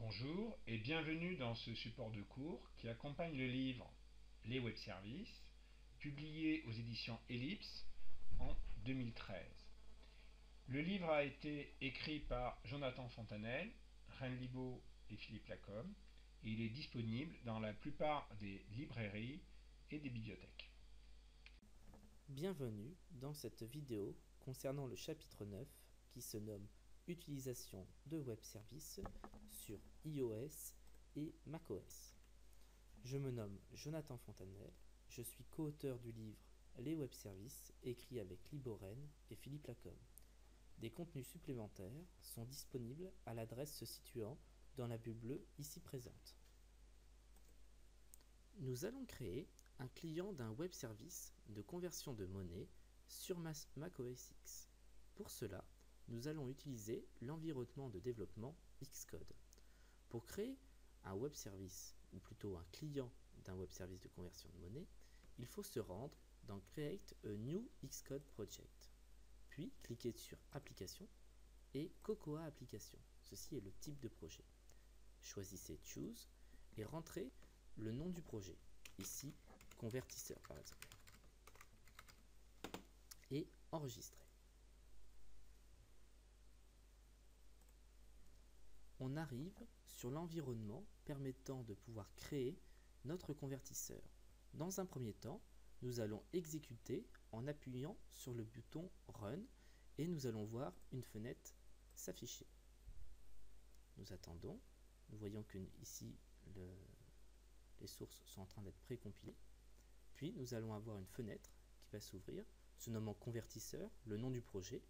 Bonjour et bienvenue dans ce support de cours qui accompagne le livre Les web services, publié aux éditions Ellipse en 2013. Le livre a été écrit par Jonathan Fontanelle, Reine Libaud et Philippe Lacombe et il est disponible dans la plupart des librairies et des bibliothèques. Bienvenue dans cette vidéo concernant le chapitre 9 qui se nomme Utilisation de web services sur iOS et macOS. Je me nomme Jonathan Fontanelle, je suis co-auteur du livre Les web services écrit avec Liboren et Philippe Lacombe. Des contenus supplémentaires sont disponibles à l'adresse se situant dans la bulle bleue ici présente. Nous allons créer un client d'un web service de conversion de monnaie sur macOS X. Pour cela, nous allons utiliser l'environnement de développement Xcode. Pour créer un web service, ou plutôt un client d'un web service de conversion de monnaie, il faut se rendre dans Create a New Xcode Project, puis cliquer sur Application et Cocoa Application. Ceci est le type de projet. Choisissez Choose et rentrez le nom du projet, ici convertisseur par exemple, et enregistrez. On arrive sur l'environnement permettant de pouvoir créer notre convertisseur. Dans un premier temps, nous allons exécuter en appuyant sur le bouton Run et nous allons voir une fenêtre s'afficher. Nous attendons, nous voyons que ici les sources sont en train d'être précompilées. Puis nous allons avoir une fenêtre qui va s'ouvrir, se nommant convertisseur, le nom du projet,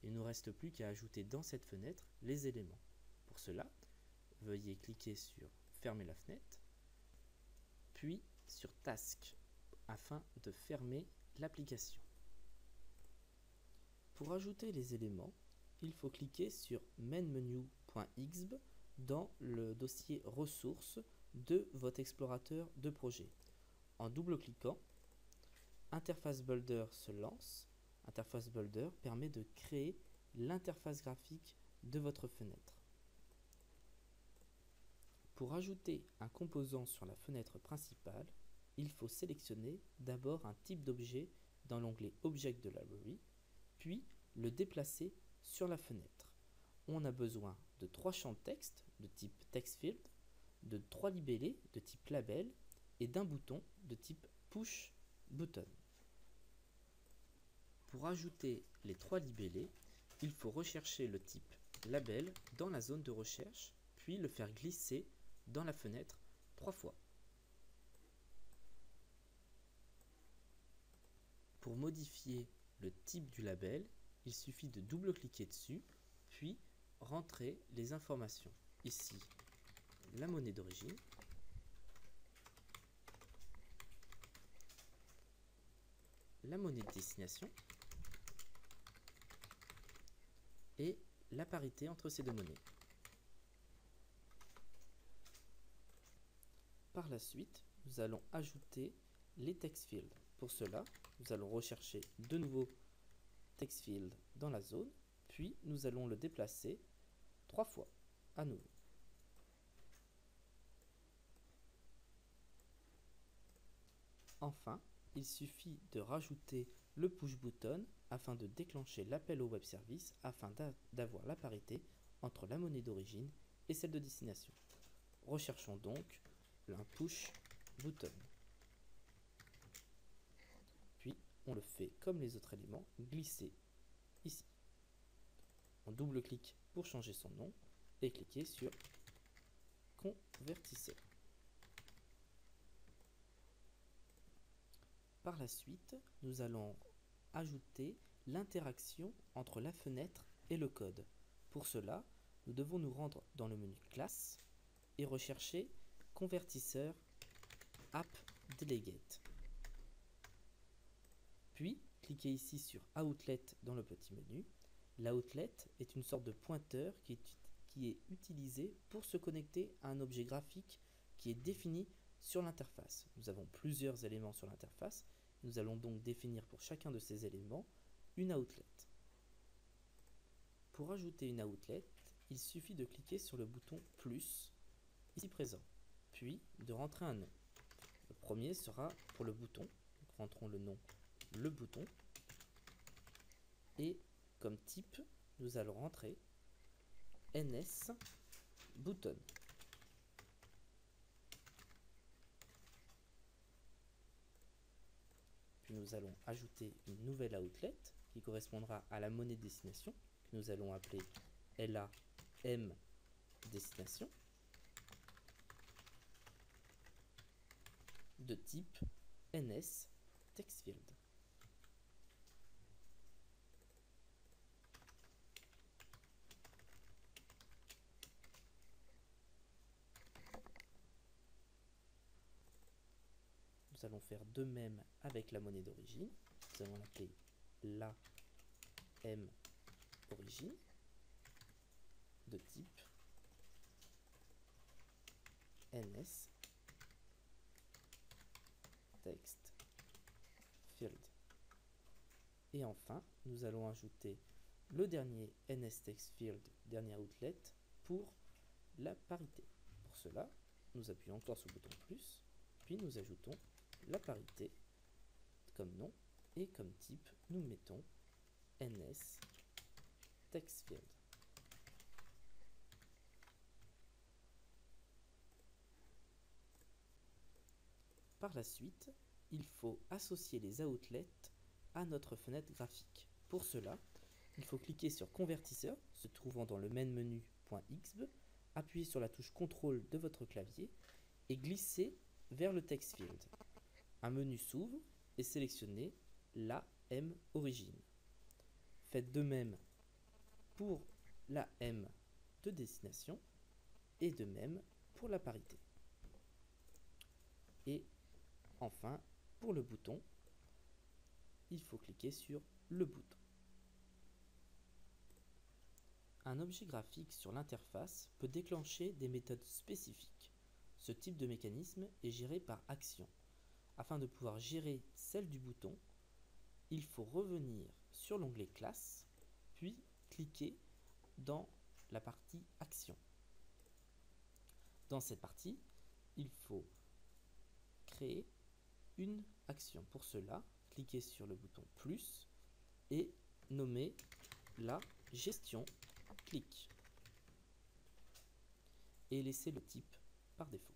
et il ne nous reste plus qu'à ajouter dans cette fenêtre les éléments. Pour cela, veuillez cliquer sur fermer la fenêtre, puis sur Task afin de fermer l'application. Pour ajouter les éléments, il faut cliquer sur mainmenu.xb dans le dossier ressources de votre explorateur de projet. En double-cliquant, Interface Builder se lance. Interface Builder permet de créer l'interface graphique de votre fenêtre. Pour ajouter un composant sur la fenêtre principale, il faut sélectionner d'abord un type d'objet dans l'onglet Object de Library, puis le déplacer sur la fenêtre. On a besoin de 3 champs de texte de type TextField, de 3 libellés de type Label et d'un bouton de type Push Button. Pour ajouter les 3 libellés, il faut rechercher le type Label dans la zone de recherche, puis le faire glisser dans la fenêtre 3 fois. Pour modifier le type du label, il suffit de double-cliquer dessus, puis rentrer les informations. Ici, la monnaie d'origine, la monnaie de destination et la parité entre ces deux monnaies. Par la suite, nous allons ajouter les text fields. Pour cela, nous allons rechercher de nouveau text field dans la zone, puis nous allons le déplacer 3 fois à nouveau. Enfin, il suffit de rajouter le push button afin de déclencher l'appel au web service afin d'avoir la parité entre la monnaie d'origine et celle de destination. Recherchons donc un push button. Puis on le fait comme les autres éléments, glisser ici. On double-clique pour changer son nom et cliquer sur convertisseur. Par la suite, nous allons ajouter l'interaction entre la fenêtre et le code. Pour cela, nous devons nous rendre dans le menu classe et rechercher convertisseur app delegate. Puis, cliquez ici sur outlet dans le petit menu. L'outlet est une sorte de pointeur qui est utilisé pour se connecter à un objet graphique qui est défini sur l'interface. Nous avons plusieurs éléments sur l'interface. Nous allons donc définir pour chacun de ces éléments une outlet. Pour ajouter une outlet, il suffit de cliquer sur le bouton plus ici présent, puis de rentrer un nom. Le premier sera pour le bouton, donc rentrons le nom le bouton, et comme type, nous allons rentrer NS button. Puis nous allons ajouter une nouvelle outlet qui correspondra à la monnaie de destination, que nous allons appeler LAM destination, de type NS TextField. Nous allons faire de même avec la monnaie d'origine. Nous allons l'appeler LAM origine, de type NS text field. Et enfin, nous allons ajouter le dernier NS text field, dernier outlet, pour la parité. Pour cela, nous appuyons encore sur le bouton plus, puis nous ajoutons la parité comme nom, et comme type, nous mettons NS text field. Par la suite, il faut associer les outlets à notre fenêtre graphique. Pour cela, il faut cliquer sur Convertisseur, se trouvant dans le main menu .xb, appuyer sur la touche CTRL de votre clavier et glisser vers le text field. Un menu s'ouvre et sélectionnez LAM origine. Faites de même pour la M de destination et de même pour la parité. Et enfin, pour le bouton, il faut cliquer sur le bouton. Un objet graphique sur l'interface peut déclencher des méthodes spécifiques. Ce type de mécanisme est géré par action. Afin de pouvoir gérer celle du bouton, il faut revenir sur l'onglet Classe, puis cliquer dans la partie Action. Dans cette partie, il faut créer une action. Pour cela, cliquez sur le bouton plus et nommez la gestion clic et laissez le type par défaut.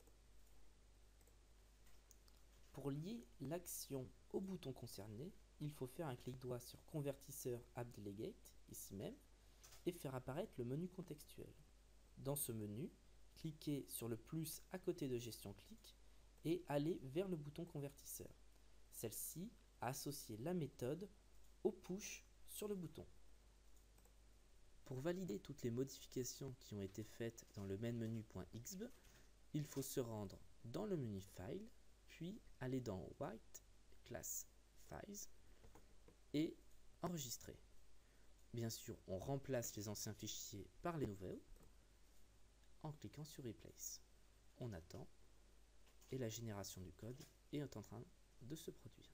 Pour lier l'action au bouton concerné, il faut faire un clic droit sur Convertisseur App Delegate, ici même, et faire apparaître le menu contextuel. Dans ce menu, cliquez sur le plus à côté de Gestion clic et allez vers le bouton Convertisseur. Celle-ci a associé la méthode au push sur le bouton. Pour valider toutes les modifications qui ont été faites dans le main menu.xb, il faut se rendre dans le menu File, puis aller dans Write, Class Files et Enregistrer. Bien sûr, on remplace les anciens fichiers par les nouveaux en cliquant sur Replace. On attend et la génération du code est en train de se produire.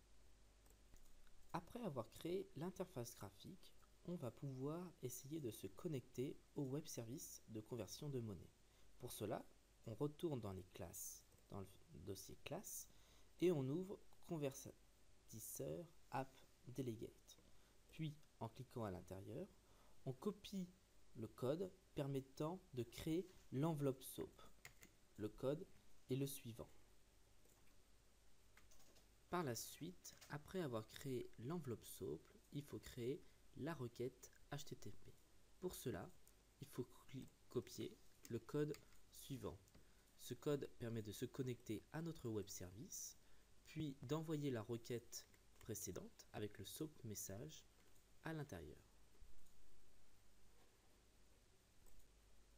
Après avoir créé l'interface graphique, on va pouvoir essayer de se connecter au web service de conversion de monnaie. Pour cela, on retourne dans les classes, dans le dossier classe, et on ouvre Convertisseur App Delegate. Puis, en cliquant à l'intérieur, on copie le code permettant de créer l'enveloppe SOAP. Le code est le suivant. Par la suite, après avoir créé l'enveloppe SOAP, il faut créer la requête HTTP. Pour cela, il faut copier le code suivant. Ce code permet de se connecter à notre web service, puis d'envoyer la requête précédente avec le SOAP message à l'intérieur.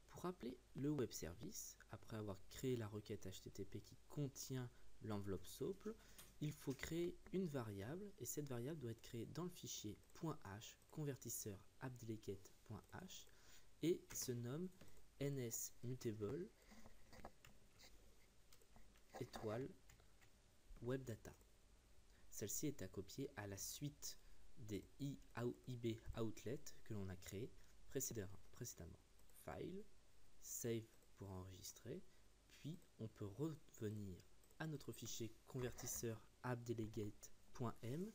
Pour appeler le web service, après avoir créé la requête HTTP qui contient l'enveloppe SOAP, il faut créer une variable et cette variable doit être créée dans le fichier .h convertisseur appdelegate.h et se nomme nsmutable étoile webdata. Celle-ci est à copier à la suite des IB outlet que l'on a créé précédemment. File, File, Save pour enregistrer, puis on peut revenir à notre fichier convertisseur appdelegate.m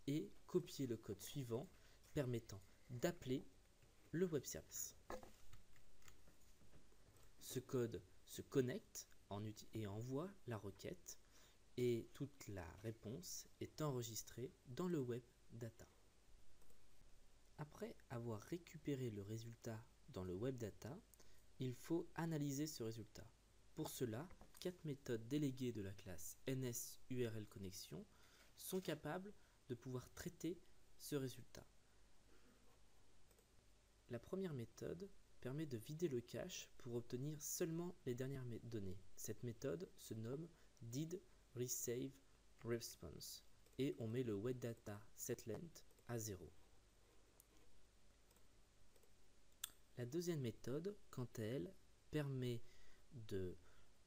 et copier le code suivant permettant d'appeler le web service. Ce code se connecte et envoie la requête et toute la réponse est enregistrée dans le web data. Après avoir récupéré le résultat dans le web data, il faut analyser ce résultat. Pour cela, 4 méthodes déléguées de la classe NSURLConnexion sont capables de pouvoir traiter ce résultat. La première méthode permet de vider le cache pour obtenir seulement les dernières données. Cette méthode se nomme didReceiveResponse et on met le WebData setLength à 0. La deuxième méthode, quant à elle, permet de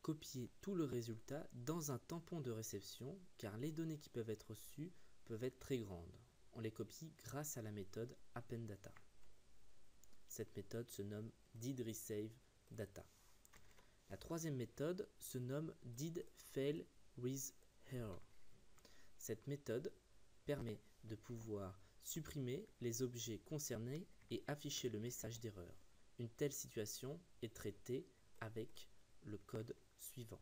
copier tout le résultat dans un tampon de réception car les données qui peuvent être reçues peuvent être très grandes. On les copie grâce à la méthode appendData. Cette méthode se nomme didReceiveData. La troisième méthode se nomme didFailWithError. Cette méthode permet de pouvoir supprimer les objets concernés et afficher le message d'erreur. Une telle situation est traitée avec le code suivant.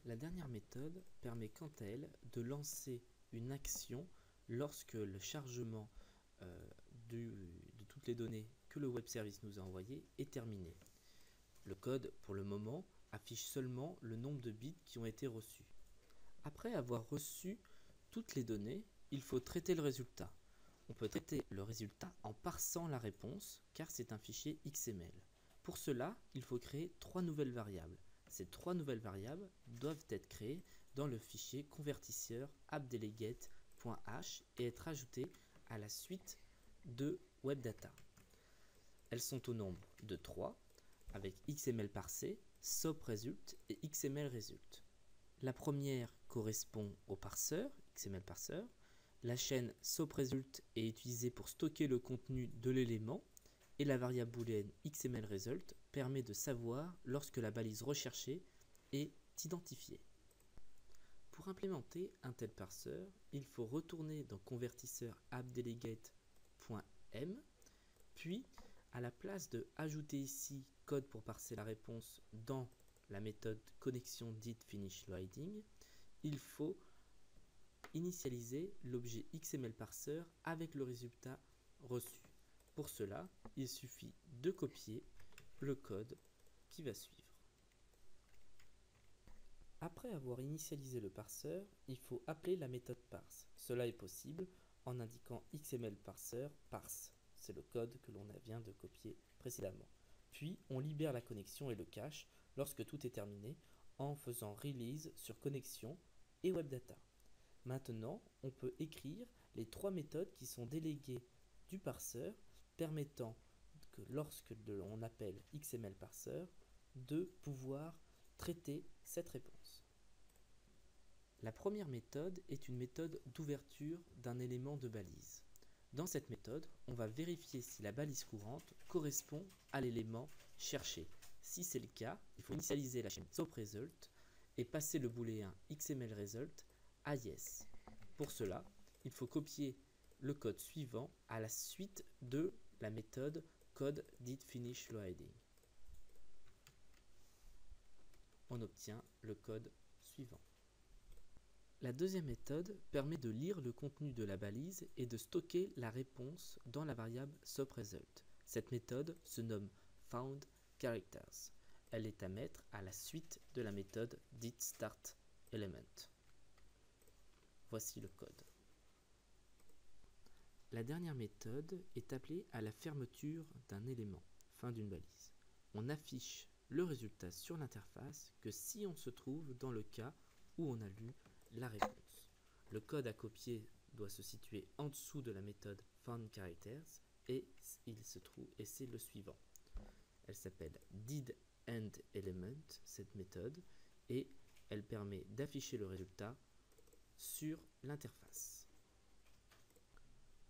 La dernière méthode permet quant à elle de lancer une action lorsque le chargement de toutes les données que le web service nous a envoyées est terminé. Le code, pour le moment, affiche seulement le nombre de bits qui ont été reçus. Après avoir reçu toutes les données, il faut traiter le résultat. On peut traiter le résultat en parsant la réponse, car c'est un fichier XML. Pour cela, il faut créer 3 nouvelles variables. Ces 3 nouvelles variables doivent être créées dans le fichier convertisseur appdelegate.h et être ajoutées à la suite de WebData. Elles sont au nombre de 3, avec XML parsé, SOAP-result et XML-result. La première correspond au parseur, XML parseur. La chaîne SOAP-result est utilisée pour stocker le contenu de l'élément et la variable booléenne XML-result permet de savoir lorsque la balise recherchée est identifiée. Pour implémenter un tel parseur, il faut retourner dans convertisseur appdelegate.m, puis à la place de ajouter ici code pour parser la réponse dans la méthode connexion didFinishLoading, il faut initialiser l'objet XML parseur avec le résultat reçu. Pour cela, il suffit de copier le code qui va suivre. Après avoir initialisé le parseur, il faut appeler la méthode parse. Cela est possible en indiquant XML parseur parse. C'est le code que l'on vient de copier précédemment. Puis, on libère la connexion et le cache lorsque tout est terminé en faisant release sur connexion et WebData. Maintenant, on peut écrire les 3 méthodes qui sont déléguées du parseur permettant que lorsque l'on appelle XML parseur, de pouvoir traiter cette réponse. La première méthode est une méthode d'ouverture d'un élément de balise. Dans cette méthode, on va vérifier si la balise courante correspond à l'élément cherché. Si c'est le cas, il faut initialiser la chaîne SOAP-result et passer le booléen XML-result à yes. Pour cela, il faut copier le code suivant à la suite de la méthode code didFinishLoading. On obtient le code suivant. La deuxième méthode permet de lire le contenu de la balise et de stocker la réponse dans la variable SOAP-result. Cette méthode se nomme foundCharacters. Elle est à mettre à la suite de la méthode didStartElement. Voici le code. La dernière méthode est appelée à la fermeture d'un élément, fin d'une balise. On affiche le résultat sur l'interface que si on se trouve dans le cas où on a lu la réponse. Le code à copier doit se situer en dessous de la méthode foundCharacters et il se trouve et c'est le suivant. Elle s'appelle didEndElement, cette méthode, et elle permet d'afficher le résultat sur l'interface.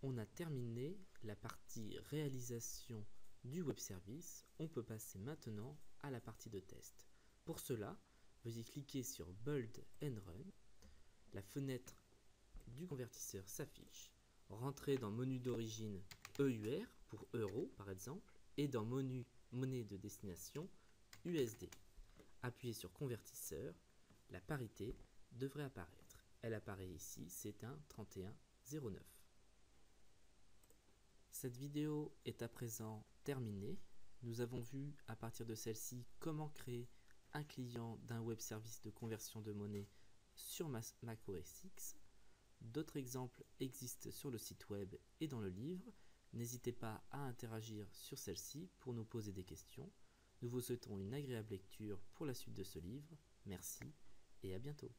On a terminé la partie réalisation du web service, on peut passer maintenant à la partie de test. Pour cela, veuillez cliquer sur Build and Run. La fenêtre du convertisseur s'affiche. Rentrez dans menu d'origine EUR pour euro par exemple et dans menu monnaie de destination USD. Appuyez sur convertisseur, la parité devrait apparaître. Elle apparaît ici, c'est un 31,09. Cette vidéo est à présent terminée. Nous avons vu à partir de celle-ci comment créer un client d'un web service de conversion de monnaie sur Mac OS X. D'autres exemples existent sur le site web et dans le livre. N'hésitez pas à interagir sur celle-ci pour nous poser des questions. Nous vous souhaitons une agréable lecture pour la suite de ce livre. Merci et à bientôt.